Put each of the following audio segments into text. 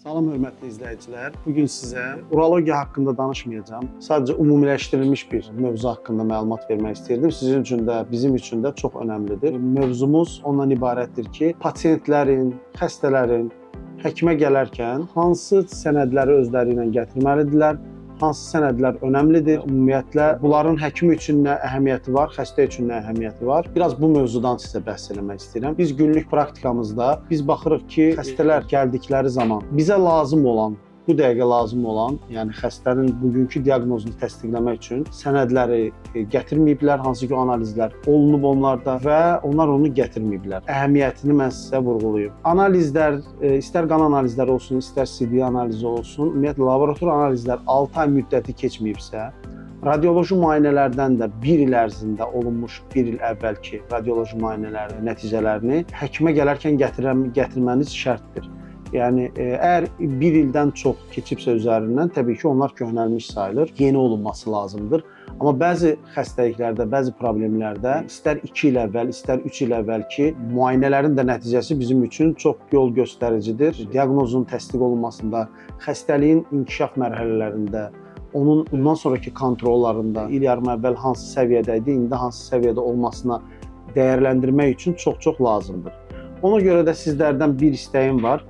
Salam hörmətli izləyicilər. Bugün sizə urologiya haqqında danışmayacağam. Sadəcə ümumiləşdirilmiş bir mövzu haqqında məlumat vermək istəyirdim. Sizin üçün də, bizim üçün də çox önəmlidir. Mövzumuz ondan ibarətdir ki, pasiyentlərin, xəstələrin həkimə gələrkən hansı sənədləri özləri ilə gətirməlidirlər? Hansı sənədlər önəmlidir? Ümumiyyətlə, bunların həkim üçün nə əhəmiyyəti var, xəstə üçün nə əhəmiyyəti var? Biraz bu mövzudan sizə bəhs eləmək istəyirəm. Biz günlük praktikamızda baxırıq ki, xəstələr gəldikləri zaman bizə lazım olan, bu dəqiqə lazım olan, yəni xəstənin bugünkü diaqnozunu təsdiqləmək üçün sənədləri gətirməyiblər, hansı ki, analizlər olunub onlarda və onlar onu gətirməyiblər. Əhəmiyyətini mən sizə vurğulayım. Analizlər, istər qan analizləri olsun, istər CD analizi olsun, ümumiyyətlə, laborator analizlər 6 ay müddəti keçməyibsə, radioloji müayinələrdən də 1 il ərzində olunmuş, 1 il əvvəlki radioloji müayinələrin nəticələrini həkimə gələrkən gətirməniz şərtdir. Yəni, əgər 1 ildən çox keçibsə üzərindən, təbii ki, onlar köhnəlmiş sayılır, yeni olunması lazımdır. Amma bəzi xəstəliklərdə, bəzi problemlərdə istər 2 il əvvəl, istər 3 il əvvəlki müayinələrin də nəticəsi bizim üçün çox yol göstəricidir. Diaqnozun təsdiq olunmasında, xəstəliyin inkişaf mərhələlərində, onun bundan sonraki kontrollarında, il yarım əvvəl hansı səviyyədə idi, indi hansı səviyyədə olmasına dəyərləndirmək üçün çox lazımdır. Ona görə də sizlərdən bir istəyim var.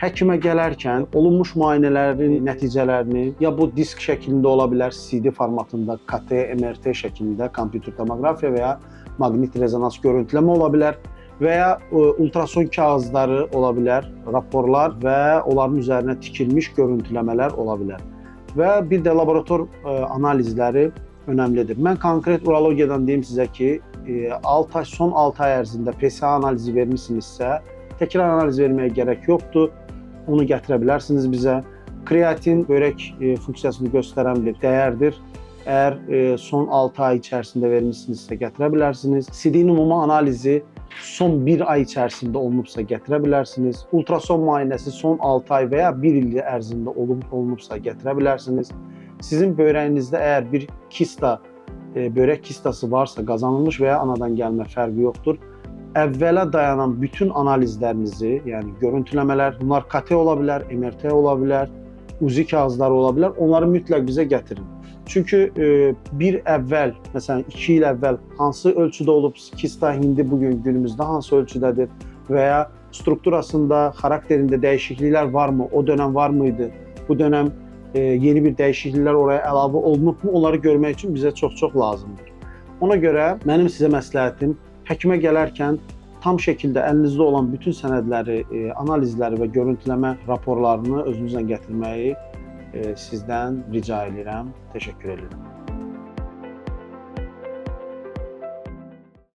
Həkimə gələrkən olunmuş müayinələrin nəticələrini ya bu disk şəklində ola bilər, CD formatında, KT, MRT şəklində, kompüter tomoqrafiya və ya maqnit rezonans görüntüləmə ola bilər və ya ultrason kağızları ola bilər, raporlar və onların üzərinə tikilmiş görüntüləmələr ola bilər. Və bir də laborator analizləri önəmlidir. Mən konkret urologiyadan deyim sizə ki, son 6 ay ərzində PSA analizi vermişsinizsə, təkrar analiz verməyə gərək yoxdur. Onu gətirə bilərsiniz bizə. Kreatin börək funksiyasını göstərən bir dəyərdir. Əgər son 6 ay içərisində vermişsinizsə gətirə bilərsiniz. CD-nin ümumi analizi son 1 ay içərisində olunubsa gətirə bilərsiniz. Ultrason müayinəsi son 6 ay və ya 1 il ərzində olunubsa gətirə bilərsiniz. Sizin börəyinizdə əgər bir kista, börək kistası varsa, qazanılmış və ya anadan gəlmə fərqi yoxdur. Əvvələ dayanan bütün analizlərinizi, yəni görüntüləmələr, bunlar KT ola bilər, MRT ola bilər, UZI kağızları ola bilər, onları mütləq bizə gətirin. Çünki bir əvvəl, məsələn 2 il əvvəl hansı ölçüdə olub, kista indi bugün günümüzdə hansı ölçüdədir və ya strukturasında, xarakterində dəyişikliklər varmı, o dönəm var mıydı, bu dönəm yeni bir dəyişikliklər oraya əlavə olunubmu, onları görmək üçün bizə çox lazımdır. Ona görə mənim sizə məsləhətim, həkimə gələrkən tam şəkildə əlinizdə olan bütün sənədləri, analizləri və görüntüləmə raporlarını özünüzlə gətirməyi sizdən rica edirəm. Təşəkkür edirəm.